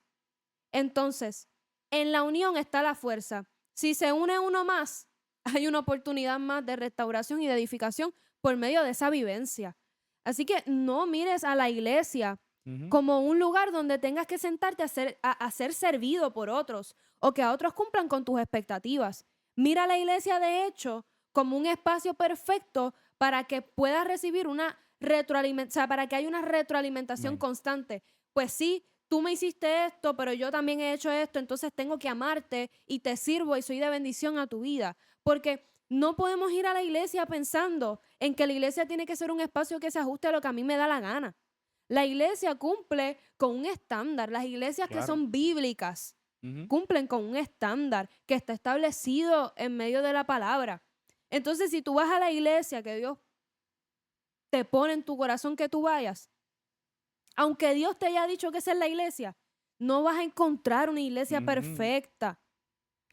Entonces, en la unión está la fuerza. Si se une uno más, hay una oportunidad más de restauración y de edificación por medio de esa vivencia. Así que no mires a la iglesia Ujú. como un lugar donde tengas que sentarte a ser servido por otros o que a otros cumplan con tus expectativas. Mira la iglesia, de hecho, como un espacio perfecto para que puedas recibir una retroalimentación, o sea, para que haya una retroalimentación Amén. constante. Pues sí, tú me hiciste esto, pero yo también he hecho esto, entonces tengo que amarte y te sirvo y soy de bendición a tu vida. Porque no podemos ir a la iglesia pensando en que la iglesia tiene que ser un espacio que se ajuste a lo que a mí me da la gana. La iglesia cumple con un estándar. Las iglesias que Claro. son bíblicas Ujú. cumplen con un estándar que está establecido en medio de la palabra. Entonces, si tú vas a la iglesia que Dios te pone en tu corazón que tú vayas, aunque Dios te haya dicho que esa es la iglesia, no vas a encontrar una iglesia Ujú. perfecta.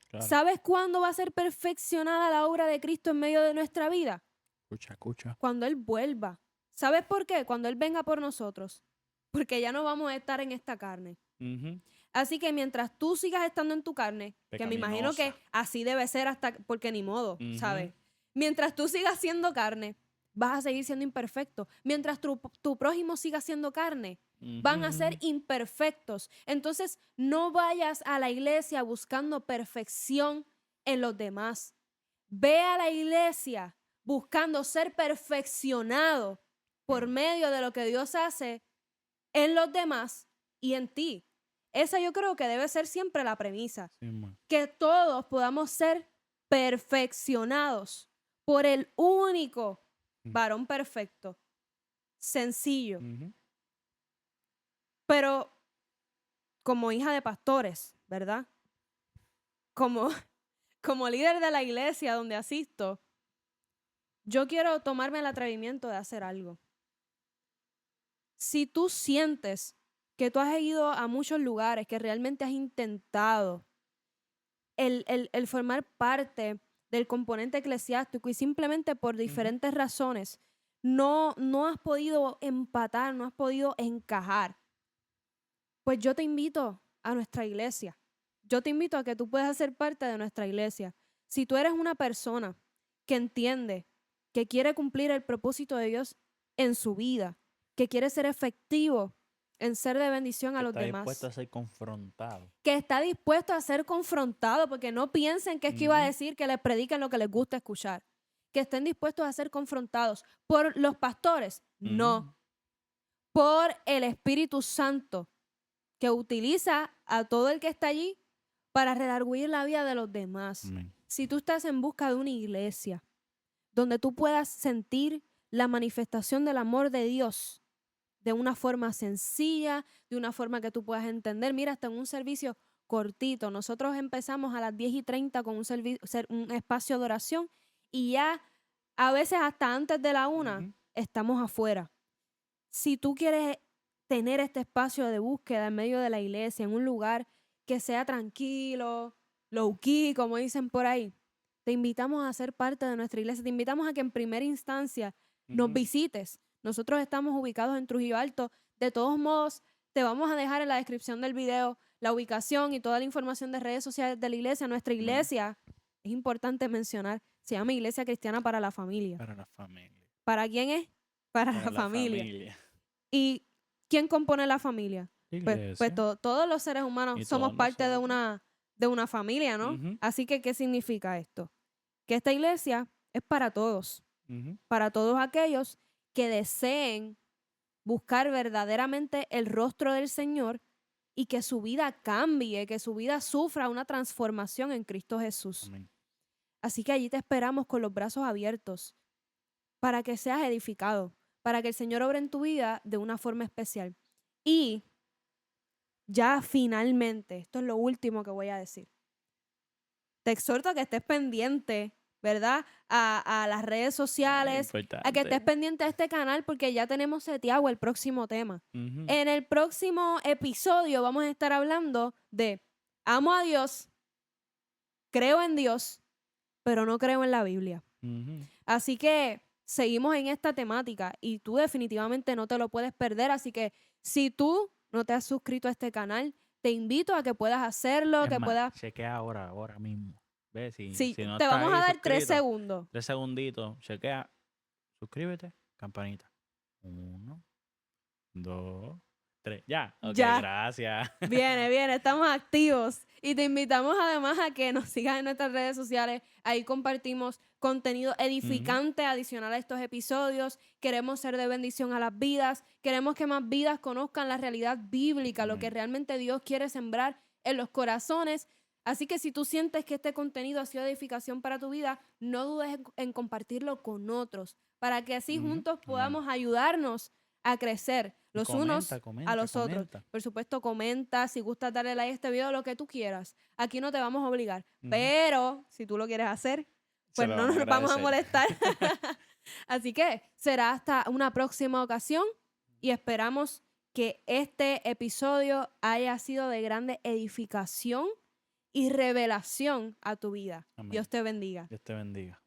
Claro. ¿Sabes cuándo va a ser perfeccionada la obra de Cristo en medio de nuestra vida? Escucha, escucha. Cuando Él vuelva. ¿Sabes por qué? Cuando Él venga por nosotros. Porque ya no vamos a estar en esta carne. Ujú. Así que mientras tú sigas estando en tu carne, que me imagino que Pecaminosa. así debe ser hasta, porque ni modo, Ujú. ¿sabes? Mientras tú sigas siendo carne, vas a seguir siendo imperfecto. Mientras tu prójimo siga siendo carne, van a ser Ujú. imperfectos. Entonces, no vayas a la iglesia buscando perfección en los demás. Ve a la iglesia buscando ser perfeccionado por Amén. medio de lo que Dios hace en los demás y en ti. Esa yo creo que debe ser siempre la premisa. Sí, man. Que todos podamos ser perfeccionados por el único Mm. varón perfecto, sencillo. Ujú. Pero como hija de pastores, ¿verdad? Como, como líder de la iglesia donde asisto, yo quiero tomarme el atrevimiento de hacer algo. Si tú sientes que tú has ido a muchos lugares, que realmente has intentado el formar parte del componente eclesiástico y simplemente por Ujú. diferentes razones no has podido empatar, no has podido encajar, pues yo te invito a nuestra iglesia. Yo te invito a que tú puedas ser parte de nuestra iglesia. Si tú eres una persona que entiende, que quiere cumplir el propósito de Dios en su vida, que quiere ser efectivo en ser de bendición a Que los está dispuesto demás, a ser confrontado. que está dispuesto a ser confrontado, porque no piensen que es que iba a Ujú. decir que les prediquen lo que les gusta escuchar, que estén dispuestos a ser confrontados por los pastores, Ujú. no, por el Espíritu Santo, que utiliza a todo el que está allí para redarguir la vida de los demás. Amén. Si tú estás en busca de una iglesia donde tú puedas sentir la manifestación del amor de Dios de una forma sencilla, de una forma que tú puedas entender, mira, hasta en un servicio cortito. Nosotros empezamos a las 10:30 con un espacio de oración y ya a veces hasta antes de la 1 Ujú. estamos afuera. Si tú quieres tener este espacio de búsqueda en medio de la iglesia, en un lugar que sea tranquilo, low key, como dicen por ahí, te invitamos a ser parte de nuestra iglesia. Te invitamos a que en primera instancia nos Ujú. visites. Nosotros estamos ubicados en Trujillo Alto. De todos modos, te vamos a dejar en la descripción del video la ubicación y toda la información de redes sociales de la iglesia. Nuestra Amén. iglesia, es importante mencionar, se llama Iglesia Cristiana para la Familia. Para la familia. ¿Para quién es? Para Para la la familia. familia. ¿Y quién compone la familia? Pues Iglesia. todos los seres humanos Y somos todos parte nosotros. de una familia, ¿no? Ujú. Así que, ¿qué significa esto? Que esta iglesia es Ujú. para todos aquellos que deseen buscar verdaderamente el rostro del Señor y que su vida cambie, que su vida sufra una transformación en Cristo Jesús. Amén. Así que allí te esperamos con los brazos abiertos para que seas edificado, para que el Señor obre en tu vida de una forma especial. Y ya finalmente, esto es lo último que voy a decir. Te exhorto a que estés pendiente, ¿verdad? A las redes sociales, a que estés Importante. pendiente a este canal porque ya tenemos seteado el próximo tema. Ujú. En el próximo episodio vamos a estar hablando de amo a Dios, creo en Dios, pero no creo en la Biblia. Ujú. Así que seguimos en esta temática y tú definitivamente no te lo puedes perder. Así que si tú no te has suscrito a este canal, te invito a que puedas hacerlo, Es que más, puedas... chequea ahora mismo. Ve, Sí, si no te estás vamos a ahí dar 3 suscrito, segundos. 3 segunditos, chequea, suscríbete, campanita. 1, 2, 3. Ya. Ok, Ya. gracias. Viene, estamos activos. Y te invitamos además a que nos sigas en nuestras redes sociales. Ahí compartimos contenido edificante adicional a estos episodios. Queremos ser de bendición a las vidas. Queremos que más vidas conozcan la realidad bíblica, lo que Amén. realmente Dios quiere sembrar en los corazones. Así que si tú sientes que este contenido ha sido edificación para tu vida, no dudes en compartirlo con otros, para que así Ujú. juntos Amén. podamos ayudarnos a crecer Y los unos comenta, a comenta, los otros. comenta. Por supuesto, comenta, si gusta darle like a este video, lo que tú quieras. Aquí no te vamos a obligar, Ujú. pero si tú lo quieres hacer, Se pues lo no vamos a nos vamos a agradecer. molestar. Así que será hasta una próxima ocasión y esperamos que este episodio haya sido de grande edificación y revelación a tu vida. Amén. Dios te bendiga. Dios te bendiga.